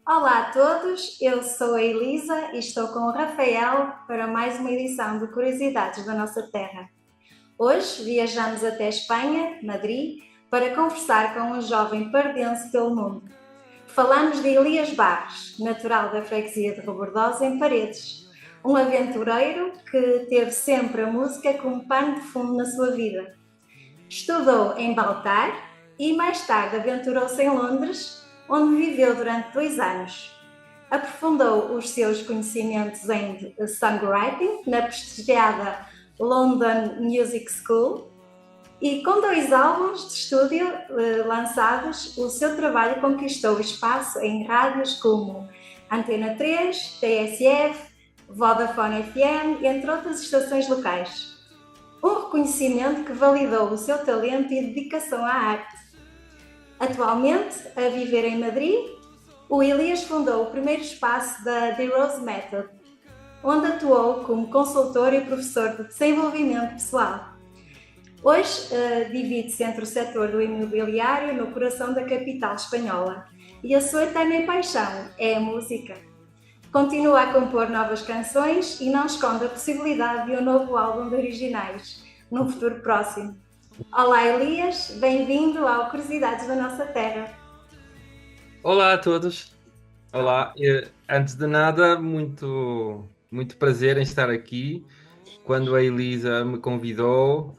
Olá a todos, eu sou a Elisa e estou com o Rafael para mais uma edição de Curiosidades da Nossa Terra. Hoje viajamos até Espanha, Madrid, para conversar com um jovem pardense pelo mundo. Falamos de Elias Barros, natural da freguesia de Rebordosa, em Paredes, um aventureiro que teve sempre a música como pano de fundo na sua vida. Estudou em Baltar e mais tarde aventurou-se em Londres, onde viveu durante 2 anos. Aprofundou os seus conhecimentos em songwriting na prestigiada London Music School e com 2 álbuns de estúdio lançados, o seu trabalho conquistou espaço em rádios como Antena 3, TSF, Vodafone FM, entre outras estações locais. Um reconhecimento que validou o seu talento e dedicação à arte. Atualmente, a viver em Madrid, o Elias fundou o primeiro espaço da The Rose Method, onde atuou como consultor e professor de desenvolvimento pessoal. Hoje, divide-se entre o setor do imobiliário no coração da capital espanhola e a sua eterna paixão é a música. Continua a compor novas canções e não esconde a possibilidade de um novo álbum de originais, num futuro próximo. Olá Elias, bem-vindo ao Curiosidades da Nossa Terra. Olá a todos. Olá. Antes de nada, muito prazer em estar aqui. Quando a Elisa me convidou,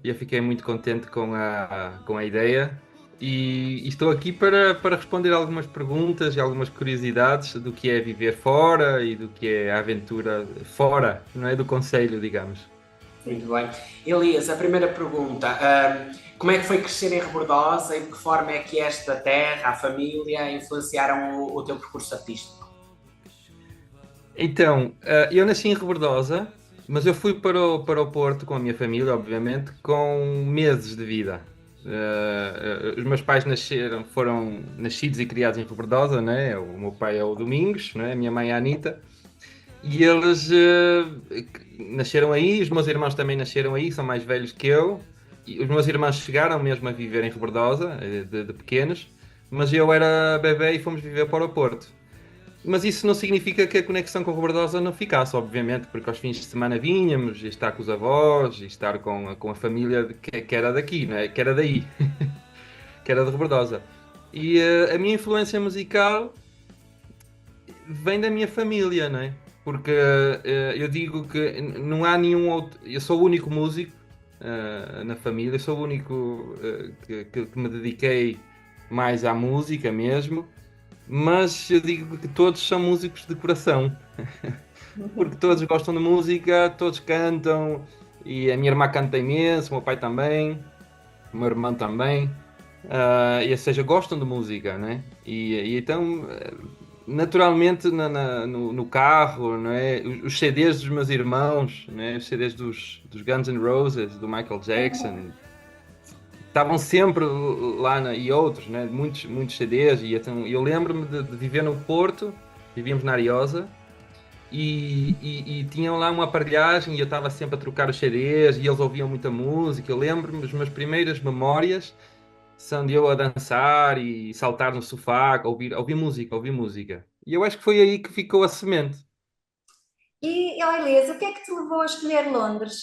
eu fiquei muito contente com a ideia e estou aqui para responder algumas perguntas e algumas curiosidades do que é viver fora e do que é a aventura fora, não é do concelho, digamos. Sim. Muito bem. Elias, a primeira pergunta. Como é que foi crescer em Rebordosa e de que forma é que esta terra, a família, influenciaram o teu percurso artístico? Então, eu nasci em Rebordosa, mas eu fui para o Porto com a minha família, obviamente, com meses de vida. Os meus pais foram nascidos e criados em Rebordosa, né? O meu pai é o Domingos, né? A minha mãe é a Anita, e eles nasceram aí, os meus irmãos também nasceram aí, são mais velhos que eu, e os meus irmãos chegaram mesmo a viver em Rebordosa, de pequenos, mas eu era bebê e fomos viver para o Porto. Mas isso não significa que a conexão com a Rebordosa não ficasse, obviamente, porque aos fins de semana vínhamos, e estar com os avós, e estar com a família que era daqui, não é? Que era daí, que era de Rebordosa. E a minha influência musical vem da minha família, não é? Porque eu digo que não há nenhum outro. Eu sou o único músico na família, eu sou o único que me dediquei mais à música mesmo. Mas eu digo que todos são músicos de coração, porque todos gostam de música, todos cantam, e a minha irmã canta imenso, o meu pai também, o meu irmão também, ou seja, gostam de música, né? E então, naturalmente, no carro, não é? Os CDs dos meus irmãos, né? Os CDs dos Guns N' Roses, do Michael Jackson, estavam sempre lá e outros, né? Muitos CDs. E então, eu lembro-me de viver no Porto, vivíamos na Ariosa, e tinham lá uma aparelhagem e eu estava sempre a trocar os CDs e eles ouviam muita música. Eu lembro-me, as minhas primeiras memórias são de eu a dançar e saltar no sofá, ouvir música, ouvir música. E eu acho que foi aí que ficou a semente. E Elias, o que é que te levou a escolher Londres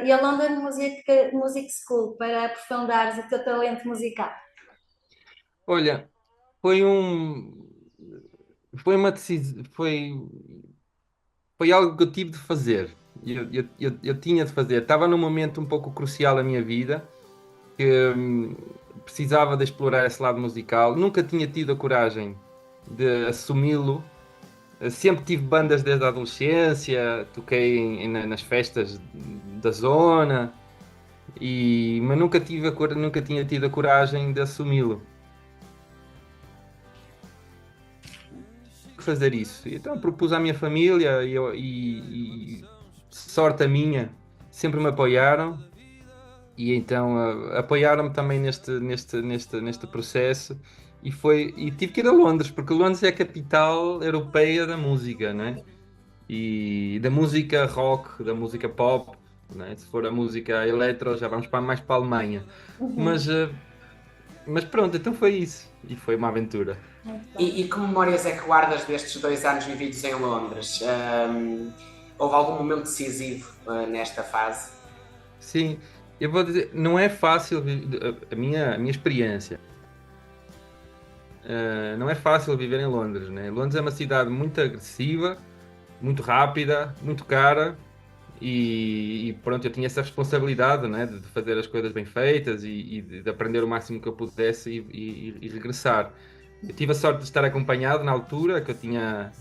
e a London Music School para aprofundares o teu talento musical? Olha, foi um. Foi uma decisão. Foi algo que eu tive de fazer. Eu tinha de fazer. Estava num momento um pouco crucial da minha vida, que precisava de explorar esse lado musical. Nunca tinha tido a coragem de assumi-lo. Sempre tive bandas desde a adolescência, toquei nas festas da zona, mas nunca tinha tido a coragem de assumi-lo. Fazer isso. Então propus à minha família e sorte a minha, sempre me apoiaram. E então apoiaram-me também neste processo e tive que ir a Londres, porque Londres é a capital europeia da música, né? E da música rock, da música pop, né? Se for a música eletro, já vamos mais para a Alemanha. Mas Mas pronto, então foi isso. E foi uma aventura. Muito bom. E que memórias é que guardas destes 2 anos vividos em Londres? Houve algum momento decisivo nesta fase? Sim, eu vou dizer, não é fácil a minha experiência. Não é fácil viver em Londres, né? Londres é uma cidade muito agressiva, muito rápida, muito cara e pronto, eu tinha essa responsabilidade, né, de fazer as coisas bem feitas e de aprender o máximo que eu pudesse e regressar. Eu tive a sorte de estar acompanhado na altura, que eu tinha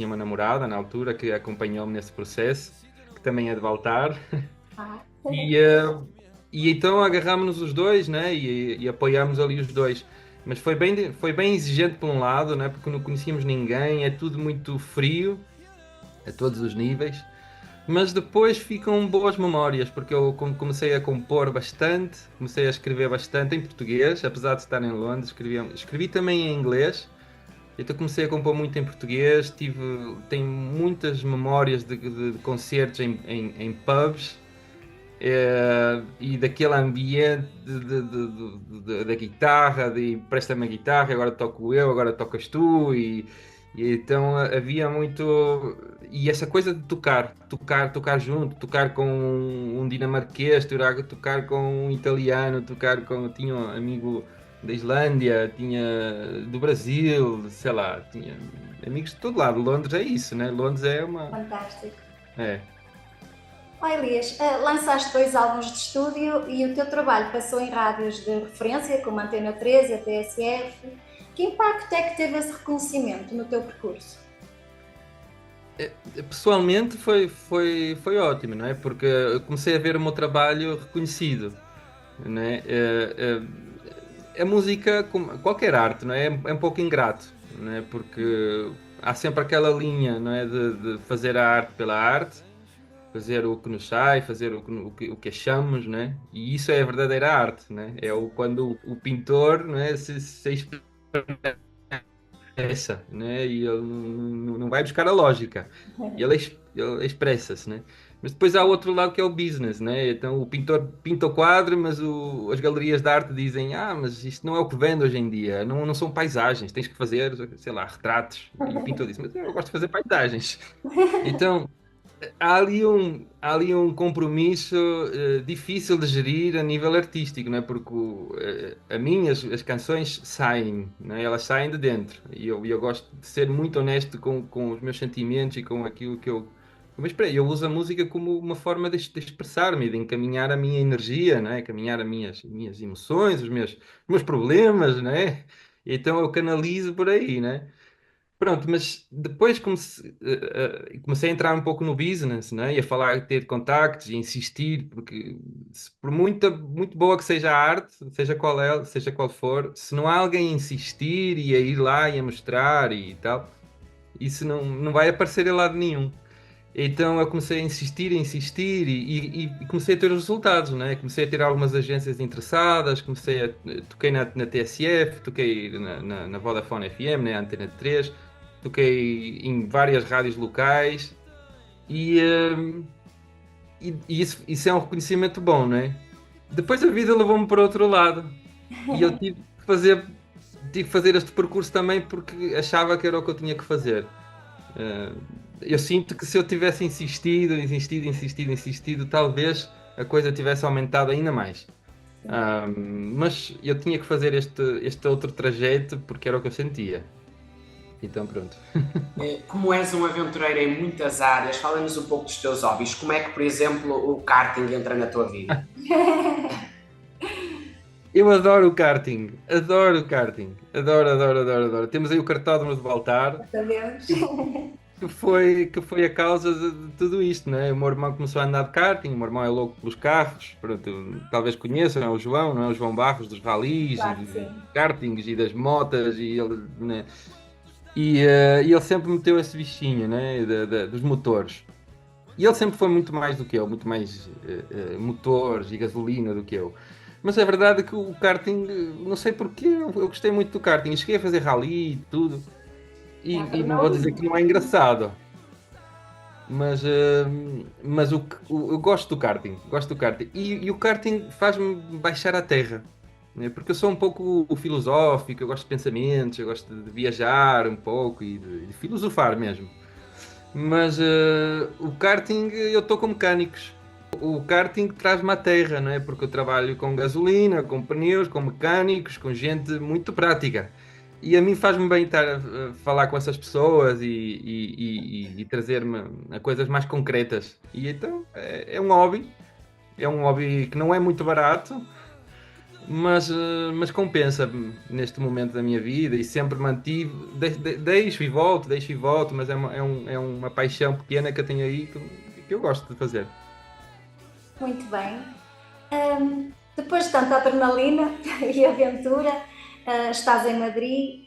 uma namorada na altura que acompanhou-me nesse processo, que também é de voltar. Ah, E, eh, e então agarrámos-nos os dois, né? E apoiámos ali os dois. Mas foi bem exigente por um lado, né? Porque não conhecíamos ninguém, é tudo muito frio, a todos os níveis. Mas depois ficam boas memórias, porque eu comecei a compor bastante, comecei a escrever bastante em português, apesar de estar em Londres, escrevi também em inglês. Então comecei a compor muito em português, tenho muitas memórias de concertos em pubs. E daquele ambiente da guitarra, de presta-me a guitarra, agora toco eu, agora tocas tu, e então havia muito. E essa coisa de tocar junto, tocar com um dinamarquês, tocar com um italiano, Tinha um amigo da Islândia, tinha do Brasil, sei lá, tinha amigos de todo lado. Londres é isso, né? Londres é uma. fantástico. É. Ó Elias, lançaste 2 álbuns de estúdio e o teu trabalho passou em rádios de referência, como a Antena 3 e a TSF. Que impacto é que teve esse reconhecimento no teu percurso? Pessoalmente foi ótimo, não é? Porque eu comecei a ver o meu trabalho reconhecido, não é? A música, como qualquer arte, não é? É um pouco ingrato, não é? Porque há sempre aquela linha, não é? De fazer a arte pela arte, fazer o que nos sai, fazer o que achamos, não é? E isso é a verdadeira arte, não é? Quando o pintor, não é? Se expressa, né? E ele não vai buscar a lógica. Ele expressa-se, né? Mas depois há o outro lado que é o business, né? Então o pintor pinta o quadro, mas as galerias de arte dizem: mas isto não é o que vende hoje em dia, não são paisagens, tens que fazer, sei lá, retratos. E o pintor diz: mas eu gosto de fazer paisagens. Então há ali um compromisso difícil de gerir a nível artístico, não é? Porque a mim as canções saem, não é? Elas saem de dentro e eu gosto de ser muito honesto com os meus sentimentos e com aquilo que eu. Mas espera, eu uso a música como uma forma de expressar-me, de encaminhar a minha energia, não é? Encaminhar as minhas emoções, os meus problemas, não é? Então eu canalizo por aí, né? Pronto, mas depois comecei a entrar um pouco no business, né? E a falar, ter contactos e insistir, porque por muito boa que seja a arte, seja qual for, se não há alguém a insistir e a ir lá e a mostrar e tal, isso não vai aparecer em lado nenhum. Então eu comecei a insistir e comecei a ter os resultados, né? Comecei a ter algumas agências interessadas, toquei na TSF, toquei na Vodafone FM, na Antena 3, toquei em várias rádios locais e, hum, e isso é um reconhecimento bom, né? Depois a vida levou-me para outro lado e eu tive que fazer este percurso também porque achava que era o que eu tinha que fazer. Eh, eu sinto que se eu tivesse insistido, talvez a coisa tivesse aumentado ainda mais. Mas eu tinha que fazer este outro trajeto porque era o que eu sentia. Então, pronto. Como és um aventureiro em muitas áreas, fala-nos um pouco dos teus hobbies. Como é que, por exemplo, o karting entra na tua vida? Eu adoro o karting. Adoro o karting. Adoro, adoro, adoro, adoro. Temos aí o cartódromo de Baltar. Sabemos. Que foi a causa de tudo isto, né? O meu irmão começou a andar de karting, o meu irmão é louco pelos carros, pronto, talvez conheçam, é o João, não é? O João Barros dos ralis, Claro e que sim. dos kartings e das motas, e ele, né? E ele sempre meteu esse bichinho, né? Dos motores. E ele sempre foi muito mais do que eu, muito mais motores e gasolina do que eu. Mas é verdade que o karting, não sei porquê, eu gostei muito do karting. Eu cheguei a fazer rally e tudo. É E não vou dizer que não é engraçado, mas eu gosto do karting, gosto do karting. E o karting faz-me baixar à terra. né? Porque eu sou um pouco filosófico, eu gosto de pensamentos, eu gosto de viajar um pouco e de filosofar mesmo. Mas o karting, eu estou com mecânicos. O karting traz-me à terra, não é? Porque eu trabalho com gasolina, com pneus, com mecânicos, com gente muito prática. E a mim faz-me bem estar a falar com essas pessoas e trazer-me a coisas mais concretas. E então é um hobby que não é muito barato, mas compensa neste momento da minha vida e sempre mantive, deixo e volto, mas é uma paixão pequena que eu tenho aí que eu gosto de fazer. Muito bem. Depois de tanta adrenalina e aventura, estás em Madrid,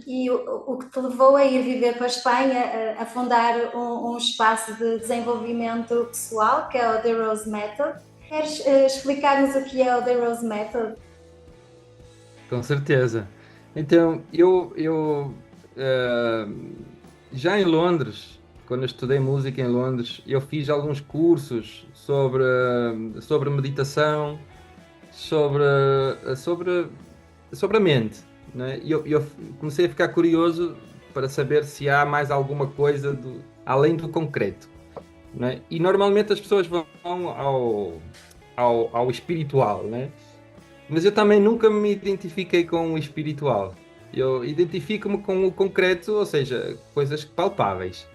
e o que te levou a ir viver para a Espanha, a fundar um espaço de desenvolvimento pessoal, que é o The Rose Method. Queres explicar-nos o que é o The Rose Method? Com certeza. Então, eh, já em Londres, quando eu estudei música em Londres, eu fiz alguns cursos sobre meditação, sobre, sobre, sobre a mente, né? E eu comecei a ficar curioso para saber se há mais alguma coisa além do concreto, né? E normalmente as pessoas vão ao espiritual, né? Mas eu também nunca me identifiquei com o espiritual. Eu identifico-me com o concreto, ou seja, coisas palpáveis.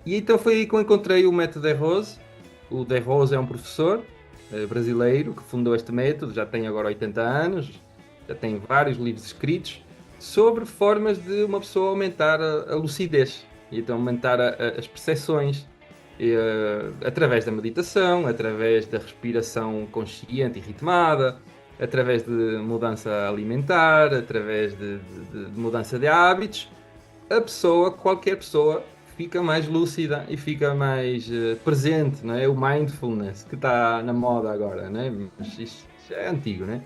E então foi aí que eu encontrei o método De Rose. O De Rose é um professor brasileiro que fundou este método, já tem agora 80 anos, já tem vários livros escritos sobre formas de uma pessoa aumentar a lucidez e então aumentar as percepções através da meditação, através da respiração consciente e ritmada, através de mudança alimentar, através de mudança de hábitos, qualquer pessoa, fica mais lúcida e fica mais presente, não é? O mindfulness que está na moda agora, não é? Mas isto já é antigo, não é?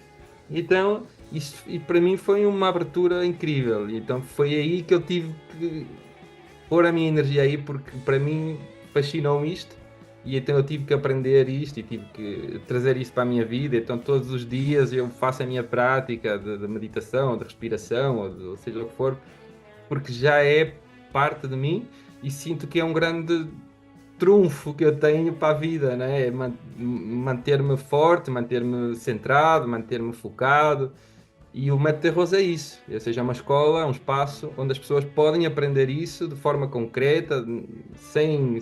Então, isso e para mim foi uma abertura incrível. E então foi aí que eu tive que pôr a minha energia aí, porque para mim fascinou-me isto. E então eu tive que aprender isto e tive que trazer isso para a minha vida. Então todos os dias eu faço a minha prática de meditação, de respiração, ou seja o que for, porque já é parte de mim e sinto que é um grande trunfo que eu tenho para a vida, né? É manter-me forte, manter-me centrado, manter-me focado. E o Método Terroso é isso, ou seja, é uma escola, um espaço onde as pessoas podem aprender isso de forma concreta, sem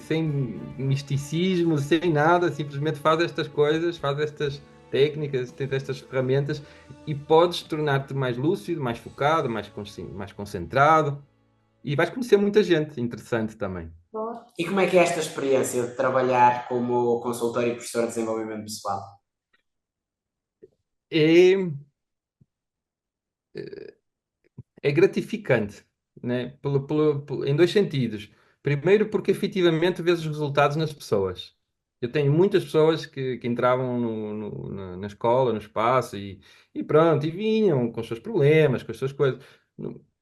misticismo, sem nada, simplesmente faz estas coisas, faz estas técnicas, tem estas ferramentas e podes tornar-te mais lúcido, mais focado, mais concentrado e vais conhecer muita gente interessante também. Boa. E como é que é esta experiência de trabalhar como consultor e professor de desenvolvimento pessoal? É, é gratificante, né? Em dois sentidos. Primeiro, porque efetivamente vês os resultados nas pessoas. Eu tenho muitas pessoas que entravam na escola, no espaço e pronto, e vinham com os seus problemas, com as suas coisas.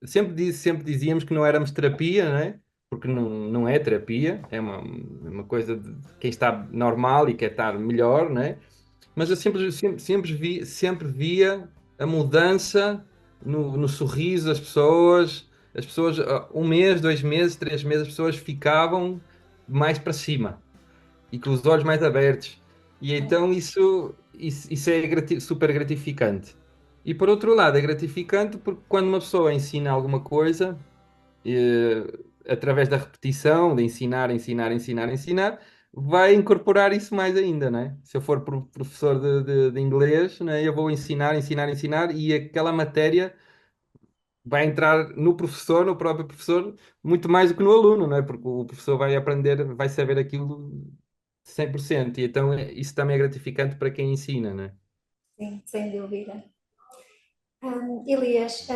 Sempre dizíamos que não éramos terapia, né? Porque não é terapia, é uma coisa de quem está normal e quer estar melhor, né? Mas eu sempre via a mudança no sorriso das pessoas. As pessoas, um mês, 2 meses, 3 meses, as pessoas ficavam mais para cima e com os olhos mais abertos. E então isso é super gratificante. E por outro lado, é gratificante porque quando uma pessoa ensina alguma coisa, através da repetição, de ensinar, vai incorporar isso mais ainda, né? Se eu for professor de inglês, né, eu vou ensinar, e aquela matéria vai entrar no próprio professor, muito mais do que no aluno, né? Porque o professor vai aprender, vai saber aquilo 100%, e então isso também é gratificante para quem ensina, né? Sim, sem dúvida. Elias,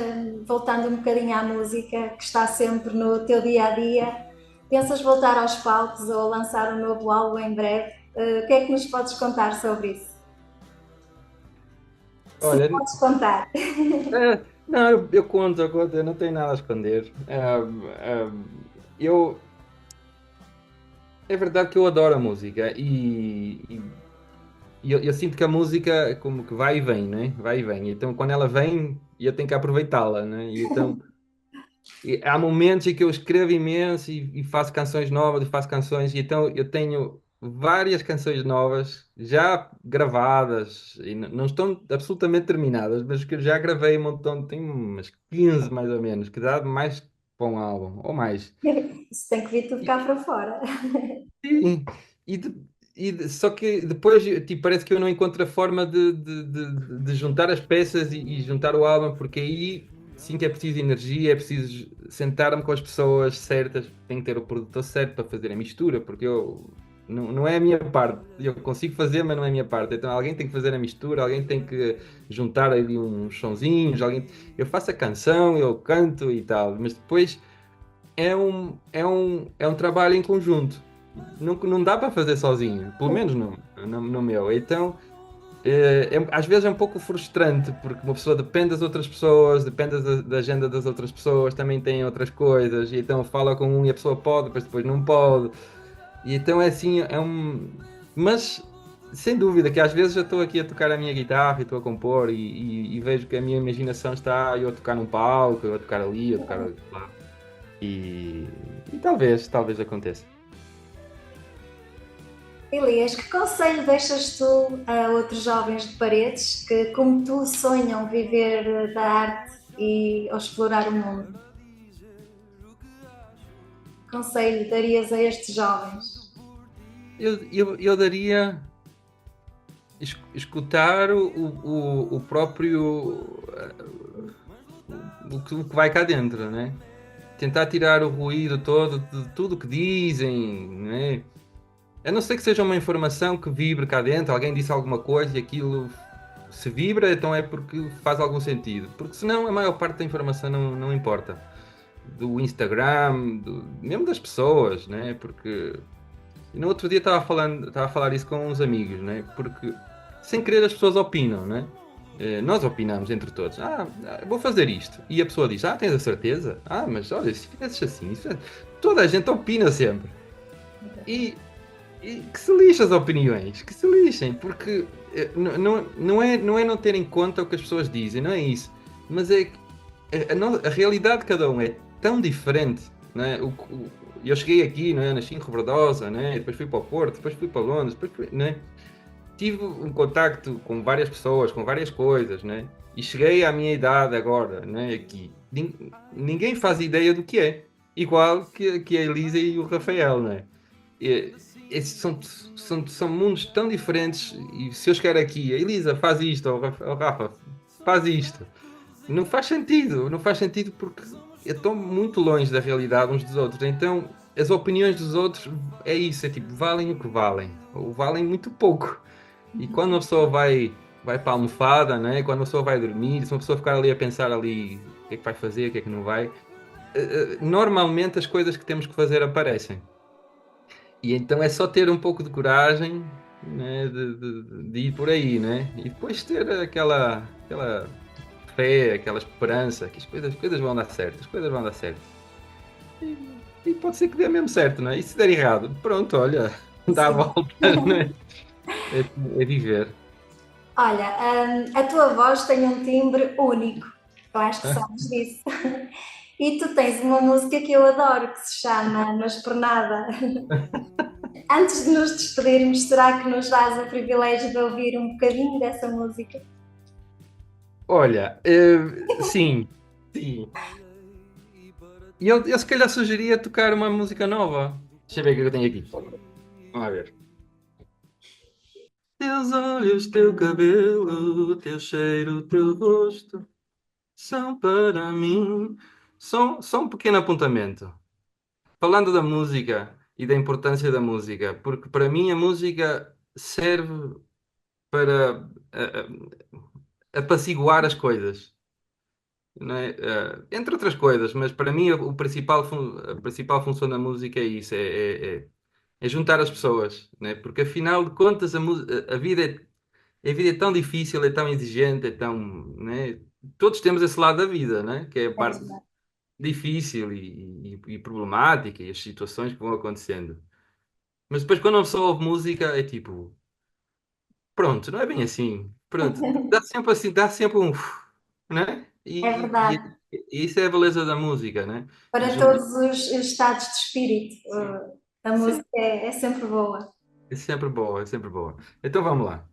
voltando um bocadinho à música, que está sempre no teu dia a dia, pensas voltar aos palcos ou lançar um novo álbum em breve? O que é que nos podes contar sobre isso? Se Olha, podes contar. não, eu conto, eu não tenho nada a esconder. Eu, é verdade que eu adoro a música eu sinto que a música como que vai e vem, né? Vai e vem. Então, quando ela vem, eu tenho que aproveitá-la, né? E então, há momentos em que eu escrevo imenso e faço canções novas e faço canções, e então eu tenho várias canções novas já gravadas e não estão absolutamente terminadas, mas que eu já gravei um montão, tenho umas 15 mais ou menos, que dá mais para um álbum, ou mais. Isso tem que vir tudo cá para fora. Sim. E, só que depois tipo, parece que eu não encontro a forma de juntar as peças e juntar o álbum, porque aí sim que é preciso energia, é preciso sentar-me com as pessoas certas, tem que ter o produtor certo para fazer a mistura, porque eu não é a minha parte. Eu consigo fazer, mas não é a minha parte. Então alguém tem que fazer a mistura, alguém tem que juntar ali uns sonzinhos, alguém... Eu faço a canção, eu canto e tal, mas depois é um trabalho em conjunto. Não dá para fazer sozinho, pelo menos no meu. Então, às vezes é um pouco frustrante, porque uma pessoa depende das outras pessoas, depende da agenda das outras pessoas, também tem outras coisas, e então fala com um e a pessoa pode, mas depois não pode. E então é assim, é um. Mas, sem dúvida, que às vezes eu estou aqui a tocar a minha guitarra e estou a compor e vejo que a minha imaginação está eu a tocar num palco, eu a tocar ali, eu a tocar lá. E, e talvez aconteça. Elias, que conselho deixas tu a outros jovens de Paredes que, como tu, sonham viver da arte e ou explorar o mundo? Que conselho darias a estes jovens? Eu daria escutar o próprio o que vai cá dentro, né? Tentar tirar o ruído todo de tudo o que dizem, né? A não ser que seja uma informação que vibre cá dentro, alguém disse alguma coisa e aquilo se vibra, então é porque faz algum sentido. Porque senão a maior parte da informação não importa. Do Instagram, mesmo das pessoas, né? Porque no outro dia estava a falar isso com uns amigos, né? Porque sem querer as pessoas opinam, né? Nós opinamos entre todos. Vou fazer isto. E a pessoa diz: tens a certeza? Mas olha, se fizesses assim, toda a gente opina sempre. E, e que se lixem as opiniões, que se lixem, porque não é não ter em conta o que as pessoas dizem, não é isso. Mas é que a realidade de cada um é tão diferente, né? Eu cheguei aqui, né? Nasci em Rebordosa, né? Depois fui para o Porto, depois fui para Londres, né? Tive um contacto com várias pessoas, com várias coisas, né? E cheguei à minha idade agora, né? Aqui. Ninguém faz ideia do que é. Igual que a Elisa e o Rafael, né? E, esses são mundos tão diferentes. E se eu chegar aqui, a Elisa faz isto, ou o Rafa faz isto. Não faz sentido, não faz sentido porque estão muito longe da realidade uns dos outros. Então, as opiniões dos outros é isso, é tipo, valem o que valem, ou valem muito pouco. E quando uma pessoa vai para a almofada, né? Quando uma pessoa vai dormir, se uma pessoa ficar ali a pensar ali o que é que vai fazer, o que é que não vai, normalmente as coisas que temos que fazer aparecem. E então é só ter um pouco de coragem, né? De ir por aí, né? E depois ter aquela fé, aquela esperança que as coisas vão dar certo, as coisas vão dar certo. E pode ser que dê mesmo certo, não é? E se der errado, pronto, olha, dá a Sim. volta, não é? É viver. Olha, a tua voz tem um timbre único. Eu acho que sabes disso. E tu tens uma música que eu adoro, que se chama Na Esplanada. Antes de nos despedirmos, será que nos dás o privilégio de ouvir um bocadinho dessa música? Olha, sim, sim. E eu se calhar sugeria tocar uma música nova. Deixa eu ver o que eu tenho aqui. Vamos ver. Teus olhos, teu cabelo, teu cheiro, teu rosto são para mim. Só um pequeno apontamento. Falando da música e da importância da música, porque para mim a música serve para apaciguar as coisas, não é? Entre outras coisas, mas para mim a principal função da música é isso, é juntar as pessoas, né? Porque afinal de contas a vida é tão difícil, é tão exigente, é tão, né? Todos temos esse lado da vida, né? Que é a É parte verdade. difícil e problemática e as situações que vão acontecendo. Mas depois quando uma pessoa ouve música é tipo, Pronto, não é bem assim. Pronto, dá sempre assim, dá sempre um, né? É verdade. E isso é a beleza da música, né? Para Junta. todos os estados de espírito, a Sim, música é sempre boa. é sempre boa, é sempre boa. Então vamos lá.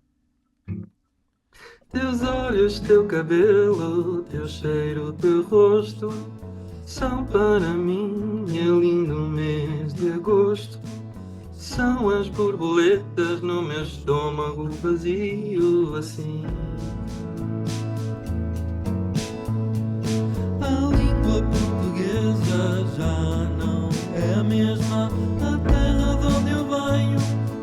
Teus olhos, teu cabelo, teu cheiro, teu rosto são para mim, meu lindo mês de agosto. São as borboletas no meu estômago vazio assim. A língua portuguesa já não é a mesma. A terra de onde eu venho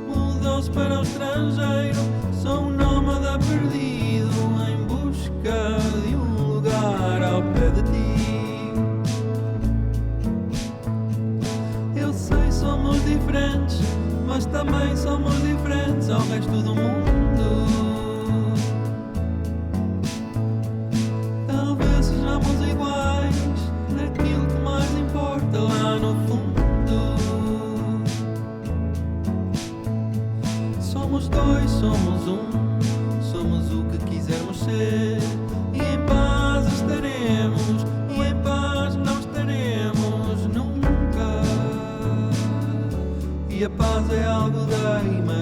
mudou-se para o estrangeiro. Sou um nómada perdido em busca de um lugar ao pé de ti. Eu sei, somos diferentes, mas também somos diferentes ao resto do mundo. Talvez sejamos iguais naquilo que mais importa lá no fundo. Somos dois, somos um, somos o que quisermos ser. E em paz estaremos, e em paz não estaremos nunca. E a paz é algo da imaginação.